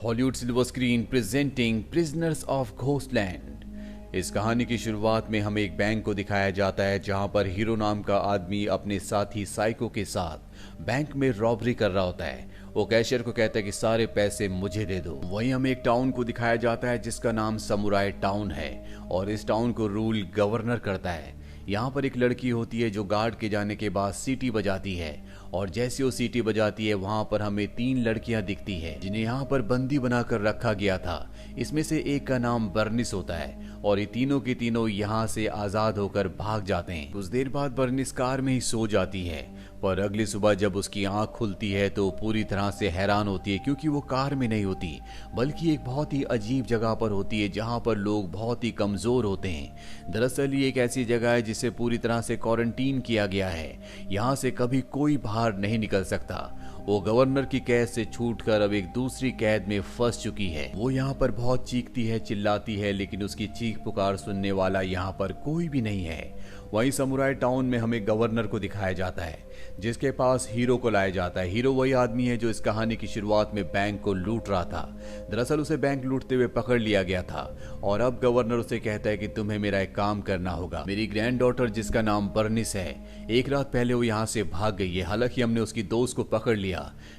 Hollywood silver screen presenting prisoners of Ghostland. इस कहानी की शुरुआत में हमें एक बैंक को दिखाया जाता है जहां पर हीरो नाम का आदमी अपने साथी साइको के साथ बैंक में रॉबरी कर रहा होता है। वो कैशियर को कहता है कि सारे पैसे मुझे दे दो। वहीं हमें एक टाउन को दिखाया जाता है जिसका नाम समुराई टाउन है और इस टाउन को रूल गवर्नर करता है। यहाँ पर एक लड़की होती है जो गार्ड के जाने के बाद सीटी बजाती है और जैसे वो सीटी बजाती है वहां पर हमें 3 लड़कियां दिखती है जिन्हें यहाँ पर बंदी बनाकर रखा गया था। इसमें से एक का नाम बर्निस होता है और ये तीनों के तीनों यहाँ से आजाद होकर भाग जाते हैं। कुछ देर बाद बर्निस कार में ही सो जाती है, पर अगली सुबह जब उसकी आंख खुलती है तो पूरी तरह से हैरान होती है क्योंकि वो कार में नहीं होती बल्कि एक बहुत ही अजीब जगह पर होती है जहां पर लोग बहुत ही कमजोर होते हैं। दरअसल ये एक ऐसी जगह है जिसे पूरी तरह से क्वारंटीन किया गया है। यहाँ से कभी कोई बाहर नहीं निकल सकता। वो गवर्नर की कैद से छूटकर अब एक दूसरी कैद में फंस चुकी है। वो यहाँ पर बहुत चीखती है, चिल्लाती है, लेकिन उसकी चीख पुकार सुनने वाला यहाँ पर कोई भी नहीं है। वहीं समुराई टाउन में हमें गवर्नर को दिखाया जाता है जिसके पास हीरो को लाया जाता है। हीरो वही आदमी है जो इस कहानी की शुरुआत में बैंक को लूट रहा था। दरअसल उसे बैंक लूटते हुए पकड़ लिया गया था और अब गवर्नर उसे कहता है कि तुम्हें मेरा एक काम करना होगा। मेरी ग्रैंड डॉटर जिसका नाम बर्निस है, एक रात पहले वो यहाँ से भाग गई है। हालांकि हमने उसकी दोस्त को पकड़ लिया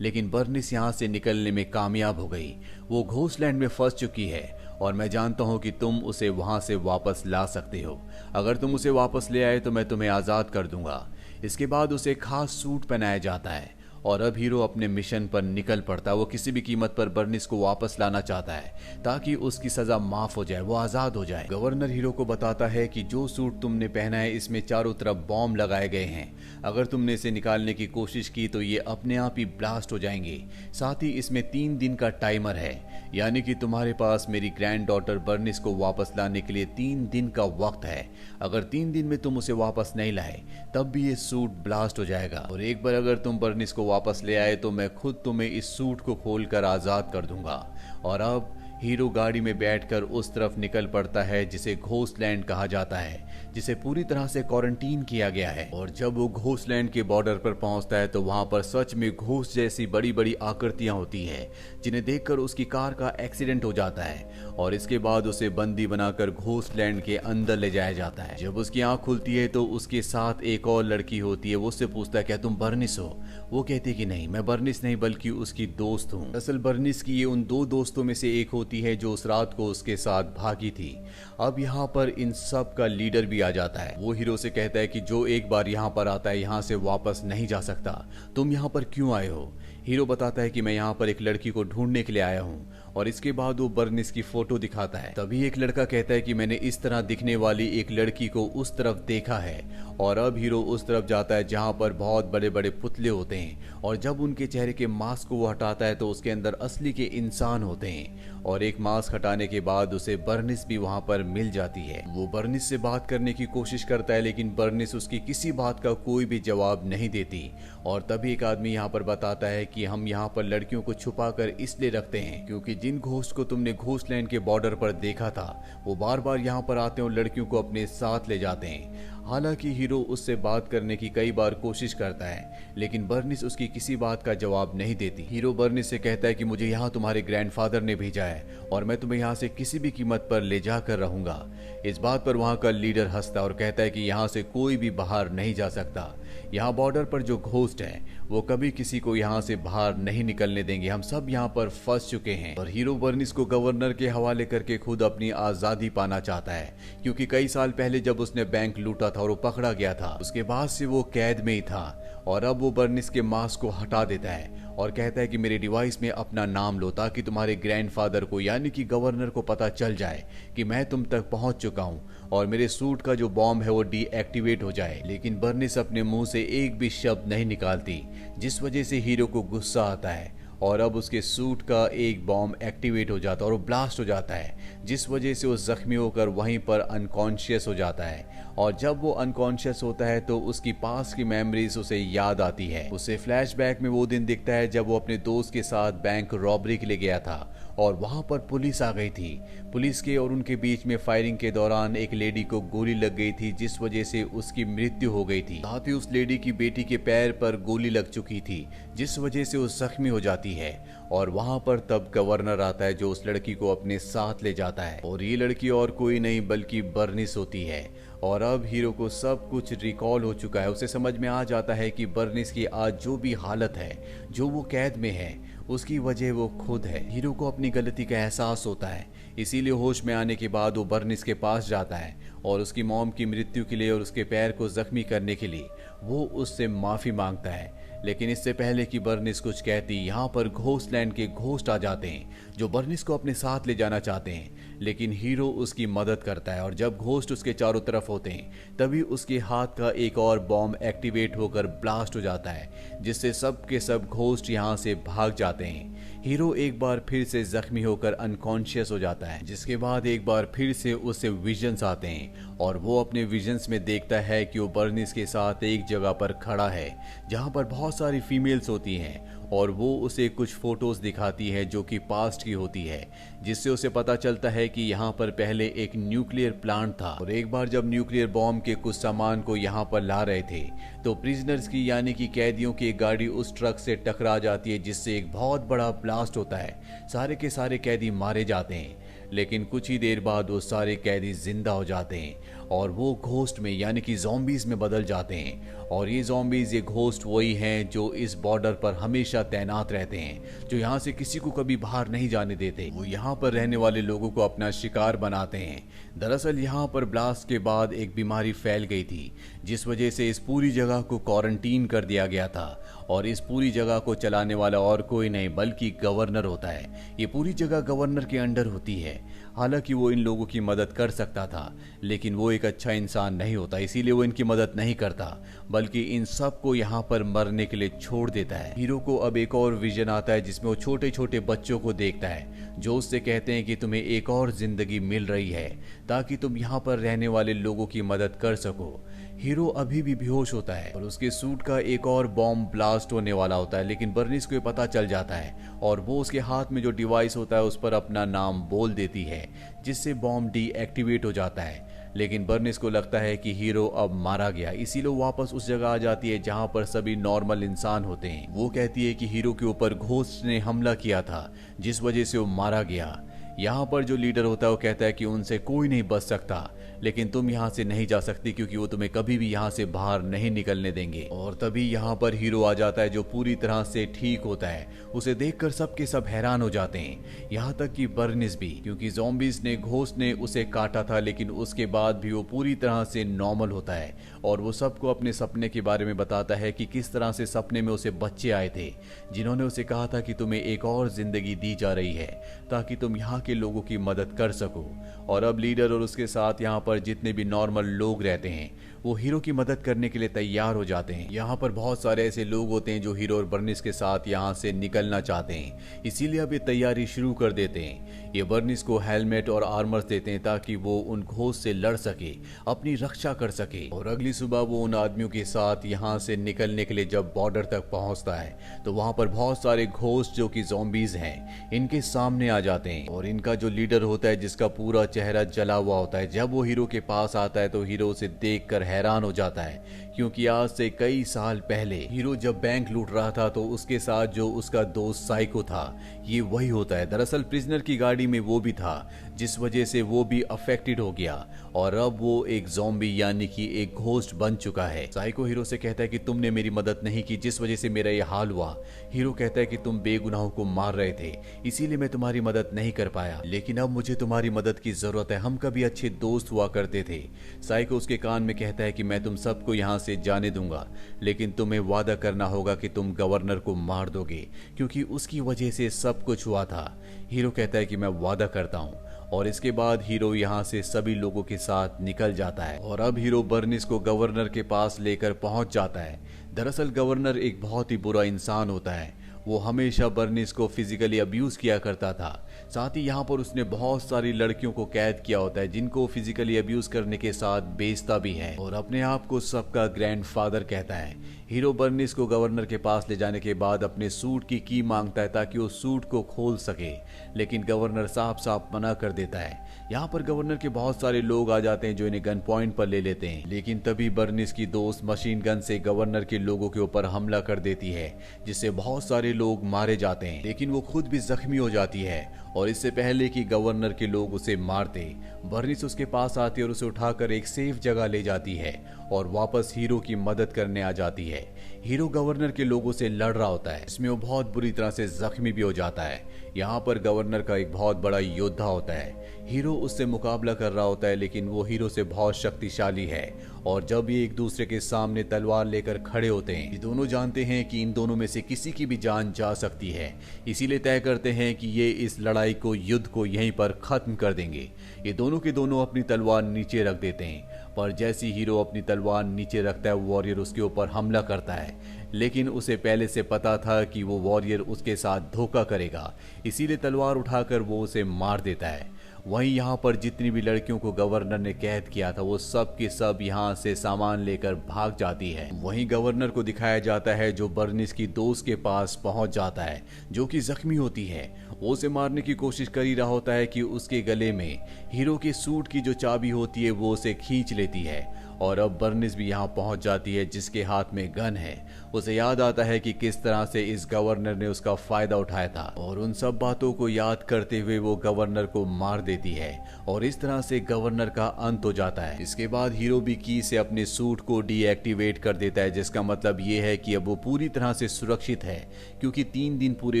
लेकिन बर्निस यहाँ से निकलने में कामयाब हो गई। वो घोस्टलैंड में फंस चुकी है और मैं जानता हूं कि तुम उसे वहां से वापस ला सकते हो। अगर तुम उसे वापस ले आए तो मैं तुम्हें आजाद कर दूंगा। इसके बाद उसे खास सूट पहनाया जाता है और अब हीरो अपने मिशन पर निकल पड़ता है। वो किसी भी कीमत पर बर्निस को वापस लाना चाहता है ताकि उसकी सजा माफ हो जाए, वो आजाद हो जाए। गवर्नर हीरो को बताता है कि जो सूट तुमने पहना है इसमें चारों तरफ बॉम्ब लगाए गए हैं। अगर तुमने इसे निकालने की कोशिश की तो ये अपने आप ही ब्लास्ट हो जाएंगे। साथ ही इसमें 3 दिन का टाइमर है, यानी कि तुम्हारे पास मेरी ग्रैंड डॉटर बर्निस को वापस लाने के लिए 3 दिन का वक्त है। अगर 3 दिन में तुम उसे वापस नहीं लाए तब भी ये सूट ब्लास्ट हो जाएगा और एक बार अगर तुम बर्निस को वापस ले आए तो मैं खुद तुम्हें इस सूट को खोलकर आजाद कर दूंगा। और अब हीरो गाड़ी में बैठकर उस तरफ निकल पड़ता है जिसे घोस्टलैंड कहा जाता है, जिसे पूरी तरह से क्वारंटीन किया गया है। और जब वो घोस्टलैंड के बॉर्डर पर पहुंचता है तो वहां पर सच में घोस्ट जैसी बड़ी बड़ी आकृतियां होती है जिन्हें देखकर उसकी कार का एक्सीडेंट हो जाता है और इसके बाद उसे बंदी बनाकर घोस्टलैंड के अंदर ले जाया जाता है। जब उसकी आंख खुलती है तो उसके साथ एक और लड़की होती है। वो उससे पूछता है क्या तुम बर्निस हो? वो कहती कि नहीं, मैं बर्निस नहीं बल्कि उसकी दोस्त हूँ। असल बर्निस की ये उन 2 दोस्तों में से एक होती है जो उस रात को उसके साथ भागी थी। अब यहाँ पर इन सब का लीडर भी आ जाता है। वो हीरो से कहता है कि जो एक बार यहाँ पर आता है यहाँ से वापस नहीं जा सकता। तुम यहाँ पर क्यों आए हो? हीरो बताता है कि मैं यहाँ पर एक लड़की को ढूंढने के लिए आया हूँ और इसके बाद वो बर्निस की फोटो दिखाता है। तभी एक लड़का कहता है कि मैंने इस तरह दिखने वाली एक लड़की को उस तरफ देखा है और अब हीरो उस तरफ जाता है जहाँ पर बहुत बड़े बड़े पुतले होते हैं और जब उनके चेहरे के मास्क को वो हटाता है तो उसके अंदर असली के इंसान होते हैं और एक मास्क हटाने के बाद उसे बर्निस भी वहां पर मिल जाती है। वो बर्निस से बात करने की कोशिश करता है लेकिन बर्निस उसकी किसी बात का कोई भी जवाब नहीं देती और तभी एक आदमी यहाँ पर बताता है कि हम यहाँ पर लड़कियों को छुपा कर इसलिए रखते हैं क्योंकि जिन घोस्ट को तुमने घोस्टलैंड के बॉर्डर पर देखा था वो बार बार यहाँ पर आते हैं और लड़कियों को अपने साथ ले जाते हैं। हालांकि हीरो उससे बात करने की कई बार कोशिश करता है लेकिन बर्निस उसकी किसी बात का जवाब नहीं देती। हीरो बर्निस से कहता है कि मुझे यहाँ तुम्हारे ग्रैंडफादर ने भेजा है और मैं तुम्हें यहाँ से किसी भी कीमत पर ले जाकर रहूंगा। इस बात पर वहां का लीडर हंसता और कहता है कि यहाँ से कोई भी बाहर नहीं जा सकता। यहाँ बॉर्डर पर जो घोस्ट है वो कभी किसी को यहाँ से बाहर नहीं निकलने देंगे। हम सब यहाँ पर फंस चुके हैं। और हीरो बर्निस को गवर्नर के हवाले करके खुद अपनी आजादी पाना चाहता है क्योंकि कई साल पहले जब उसने बैंक लूटा था और वो पकड़ा गया था उसके बाद से वो कैद में ही था और अब वो बर्निस के मास्क को हटा देता है और कहता है कि मेरे डिवाइस में अपना नाम लो ताकि तुम्हारे ग्रैंडफादर को यानी कि गवर्नर को पता चल जाए कि मैं तुम तक पहुंच चुका हूं और मेरे सूट का जो बॉम्ब है वो डीएक्टिवेट हो जाए। लेकिन बर्निस अपने मुंह से एक भी शब्द नहीं निकालती जिस वजह से हीरो को गुस्सा आता है और अब उसके सूट का एक बॉम्ब एक्टिवेट हो जाता है और वो ब्लास्ट हो जाता है जिस वजह से वो जख्मी होकर वहीं पर अनकॉन्शियस हो जाता है। और जब वो अनकॉन्शियस होता है तो उसकी पास की मेमोरीज उसे याद आती है। उसे फ्लैशबैक में वो दिन दिखता है जब वो अपने दोस्त के साथ बैंक रॉबरी के लिए गया था और वहां पर पुलिस आ गई थी। पुलिस के और उनके बीच में फायरिंग के दौरान एक लेडी को गोली लग गई थी जिस वजह से उसकी मृत्यु हो गई थी। साथ ही उस लेडी की बेटी के पैर पर गोली लग चुकी थी जिस वजह से वो जख्मी हो जाती जाती है और वहां पर तब गवर्नर आता है जो उस लड़की को अपने साथ ले जाता है। और ये लड़की और कोई नहीं बल्कि बर्निस होती है। और अब हीरो को सब कुछ रिकॉल हो चुका है। उसे समझ में आ जाता है कि बर्निस की आज जो भी हालत है, जो वो कैद में है, उसकी वजह वो खुद है। हीरो को अपनी गलती का एहसास होता है, इसीलिए होश में आने के बाद वो बर्निस के पास जाता है और उसकी मॉम की मृत्यु के लिए और उसके पैर को जख्मी करने के लिए वो उससे माफी मांगता है। लेकिन इससे पहले कि बर्निस कुछ कहती, यहाँ पर घोस्टलैंड के घोस्ट आ जाते हैं जो बर्निस को अपने साथ ले जाना चाहते हैं। लेकिन हीरो उसकी मदद करता है और जब घोस्ट उसके चारों तरफ होते हैं तभी उसके हाथ का एक और बॉम्ब एक्टिवेट होकर ब्लास्ट हो जाता है, जिससे सब के सब घोस्ट यहाँ से भाग जाते हैं। हीरो एक बार फिर से जख्मी होकर अनकॉन्शियस हो जाता है, जिसके बाद एक बार फिर से उसे विजन्स आते हैं और वो अपने विजन्स में देखता है कि वो बर्निस के साथ एक जगह पर खड़ा है जहां पर बहुत सारी फीमेल्स होती हैं और वो उसे कुछ फोटोज दिखाती है जो कि पास्ट की होती है, जिससे उसे पता चलता है कि यहाँ पर पहले एक न्यूक्लियर प्लांट था और एक बार जब न्यूक्लियर बॉम्ब के कुछ सामान को यहाँ पर ला रहे थे तो प्रिजनर्स की यानी कि कैदियों की एक गाड़ी उस ट्रक से टकरा जाती है, जिससे एक बहुत बड़ा ब्लास्ट होता है। सारे के सारे कैदी मारे जाते हैं, लेकिन कुछ ही देर बाद वो सारे कैदी जिंदा हो जाते हैं और वो घोस्ट में यानी कि ज़ॉम्बीज में बदल जाते हैं। और ये ज़ॉम्बीज, ये घोस्ट वही हैं जो इस बॉर्डर पर हमेशा तैनात रहते हैं, जो यहाँ से किसी को कभी बाहर नहीं जाने देते। वो यहाँ पर रहने वाले लोगों को अपना शिकार बनाते हैं। दरअसल यहाँ पर ब्लास्ट के बाद एक बीमारी फैल गई थी, जिस वजह से इस पूरी जगह को क्वारंटीन कर दिया गया था और इस पूरी जगह को चलाने वाला और कोई नहीं बल्कि गवर्नर होता है। ये पूरी जगह गवर्नर के अंडर होती है। हालांकि वो इन लोगों की मदद कर सकता था, लेकिन वो एक अच्छा इंसान नहीं होता, इसीलिए वो इनकी मदद नहीं करता, बल्कि इन सब को यहाँ पर मरने के लिए छोड़ देता है। हीरो को अब एक और विजन आता है जिसमें वो छोटे छोटे बच्चों को देखता है जो उससे कहते हैं कि तुम्हें एक और जिंदगी मिल रही है ताकि तुम यहाँ पर रहने वाले लोगों की मदद कर सको। हीरो अभी भी बेहोश होता है और उसके सूट का एक और बॉम्ब ब्लास्ट होने वाला होता है, लेकिन बर्निस को ये पता चल जाता है और वो उसके हाथ में जो डिवाइस होता है उस पर अपना नाम बोल देती है, जिससे बॉम्ब डीएक्टिवेट हो जाता है। लेकिन बर्निस को लगता है कि हीरो अब मारा गया, इसीलिए वो वापस उस जगह आ जाती है जहां पर सभी नॉर्मल इंसान होते हैं। वो कहती है कि हीरो के ऊपर घोस्ट ने हमला किया था जिस वजह से वो मारा गया। यहाँ पर जो लीडर होता है वो कहता है कि उनसे कोई नहीं बच सकता, लेकिन तुम यहाँ से नहीं जा सकती क्योंकि वो तुम्हें कभी भी यहाँ से बाहर नहीं निकलने देंगे। और तभी यहाँ पर हीरो आ जाता है जो पूरी तरह से ठीक होता है। उसे देखकर सब के सब हैरान हो जाते हैं, यहाँ तक कि बर्निस भी, क्योंकि ज़ॉम्बीज ने घोस्ट ने उसे काटा था, लेकिन उसके बाद भी वो पूरी तरह से नॉर्मल होता है और वो सबको अपने सपने के बारे में बताता है कि किस तरह से सपने में उसे बच्चे आए थे जिन्होंने उसे कहा था कि तुम्हें एक और जिंदगी दी जा रही है ताकि तुम यहाँ के लोगों की मदद कर सको। और अब लीडर और उसके साथ यहाँ पर जितने भी नॉर्मल लोग रहते हैं वो हीरो की मदद करने के लिए तैयार हो जाते हैं। यहाँ पर बहुत सारे ऐसे लोग होते हैं जो हीरो और बर्निस के साथ यहाँ से निकलना चाहते हैं, इसीलिए अब ये तैयारी शुरू कर देते हैं। ये बर्निस को हेलमेट और आर्मर देते हैं ताकि वो उन घोस्ट से लड़ सके, अपनी रक्षा कर सके। और अगली सुबह वो उन आदमियों के साथ यहाँ से निकलने के लिए जब बॉर्डर तक पहुँचता है तो वहाँ पर बहुत सारे घोस्ट जो कि ज़ॉम्बीज हैं इनके सामने आ जाते हैं। और इनका जो लीडर होता है जिसका पूरा चेहरा जला हुआ होता है, जब वो हीरो के पास आता है तो हीरो उसे देख कर हैरान हो जाता है, क्योंकि आज से कई साल पहले हीरो जब बैंक लूट रहा था तो उसके साथ जो उसका दोस्त साइको था ये वही होता है। दरअसल प्रिजनर की गाड़ी में वो भी था, जिस वजह से वो भी अफेक्टेड हो गया और अब वो एक ज़ॉम्बी यानी कि एक घोस्ट बन चुका है। साइको हीरो से कहता है कि तुमने मेरी मदद नहीं की जिस वजह से मेरा ये हाल हुआ। हीरो कहता है कि तुम बेगुनाहों को मार रहे थे इसीलिए मैं तुम्हारी मदद नहीं कर पाया, लेकिन अब मुझे तुम्हारी मदद की जरूरत है, हम कभी अच्छे दोस्त हुआ करते थे। साइको उसके कान में कहता है कि मैं तुम सबको यहाँ से जाने दूंगा, लेकिन तुम्हें वादा करना होगा कि तुम गवर्नर को मार दोगे क्योंकि उसकी वजह से सब कुछ हुआ था। हीरो कहता है कि मैं वादा करता हूँ और इसके बाद हीरो यहाँ से सभी लोगों के साथ निकल जाता है। और अब हीरो बर्निस को गवर्नर के पास लेकर पहुंच जाता है। दरअसल गवर्नर एक बहुत ही बुरा इंसान होता है, वो हमेशा बर्निस को फिजिकली अब्यूज किया करता था। साथ ही यहाँ पर उसने बहुत सारी लड़कियों को कैद किया होता है जिनको फिजिकली अब्यूज करने के साथ बेचता भी है और अपने आप को सबका ग्रैंडफादर कहता है। हीरो बर्निस को गवर्नर के पास ले जाने के बाद अपने सूट की मांगता है ताकि वो सूट को खोल सके, लेकिन गवर्नर साफ साफ मना कर देता है। यहाँ पर गवर्नर के बहुत सारे लोग आ जाते हैं जो इन्हें गन पॉइंट पर ले लेते हैं, लेकिन तभी बर्निस की दोस्त मशीन गन से गवर्नर के लोगों के ऊपर हमला कर देती है जिससे बहुत सारे सारे लोग मारे जाते हैं, लेकिन वो खुद भी जख्मी हो जाती है और इससे पहले कि गवर्नर के लोग उसे मारते, बर्निस उसके पास आती है और उसे उठाकर एक सेफ जगह ले जाती है और वापस हीरो की मदद करने आ जाती है। हीरो गवर्नर के लोगों से लड़ रहा होता है, इसमें वो बहुत बुरी तरह से जख्मी भी हो जाता है। यहाँ पर गवर्नर का एक बहुत बड़ा योद्धा होता है, हीरो उससे मुकाबला कर रहा होता है, लेकिन वो हीरो से बहुत शक्तिशाली है और जब ये एक दूसरे के सामने तलवार लेकर खड़े होते हैं, ये दोनों जानते हैं कि इन दोनों में से किसी की भी जान जा सकती है, इसीलिए तय करते हैं कि ये इस लड़ाई को, युद्ध को यहीं पर खत्म कर देंगे। ये दोनों के दोनों अपनी तलवार नीचे रख देते हैं, पर जैसी हीरो अपनी तलवार नीचे रखता है, वॉरियर उसके ऊपर हमला करता है, लेकिन उसे पहले से पता था कि वो वॉरियर उसके साथ धोखा करेगा, इसीलिए तलवार उठाकर वो उसे मार देता है। वहीं यहाँ पर जितनी भी लड़कियों को गवर्नर ने कैद किया था, वो सब के सब यहाँ से सामान लेकर भाग जाती है। वहीं गवर्नर को दिखाया जाता है जो बर्निस की दोस्त के पास पहुंच जाता है, जो कि जख्मी होती है। वो उसे मारने की कोशिश कर ही रहा होता है कि उसके गले में हीरो के सूट की जो चाबी होती है वो उसे खींच लेती है और अब बर्निस भी यहाँ पहुंच जाती है, जिसके हाथ में गन है। उसे याद आता है कि किस तरह से इस गवर्नर ने उसका फायदा उठाया था और उन सब बातों को याद करते हुए वो गवर्नर को मार देती है और इस तरह से गवर्नर का अंत हो जाता है। इसके बाद हीरो भी की से अपने सूट को डीएक्टिवेट कर देता है, जिसका मतलब ये है कि अब वो पूरी तरह से सुरक्षित है, क्योंकि 3 दिन पूरे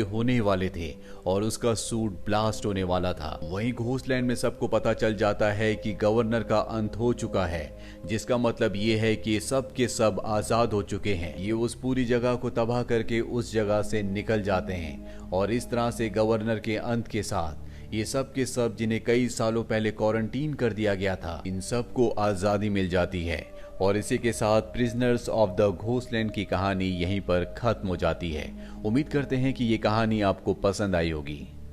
होने वाले थे और उसका सूट ब्लास्ट होने वाला था। वहीं घोस्टलैंड में सबको पता चल जाता है कि गवर्नर का अंत हो चुका है, जिसका मतलब ये है कि सब के सब आजाद हो चुके हैं। ये उस पूरी जगह को तबाह करके उस जगह से निकल जाते हैं और इस तरह से गवर्नर के अंत के साथ ये सब के सब जिन्हें कई सालों पहले क्वारंटीन कर दिया गया था, इन सब को आजादी मिल जाती है और इसी के साथ प्रिजनर्स ऑफ द घोस्टलैंड की कहानी यहीं पर खत्म हो जाती है। उम्मीद करते हैं कि ये कहानी आपको पसंद आई होगी।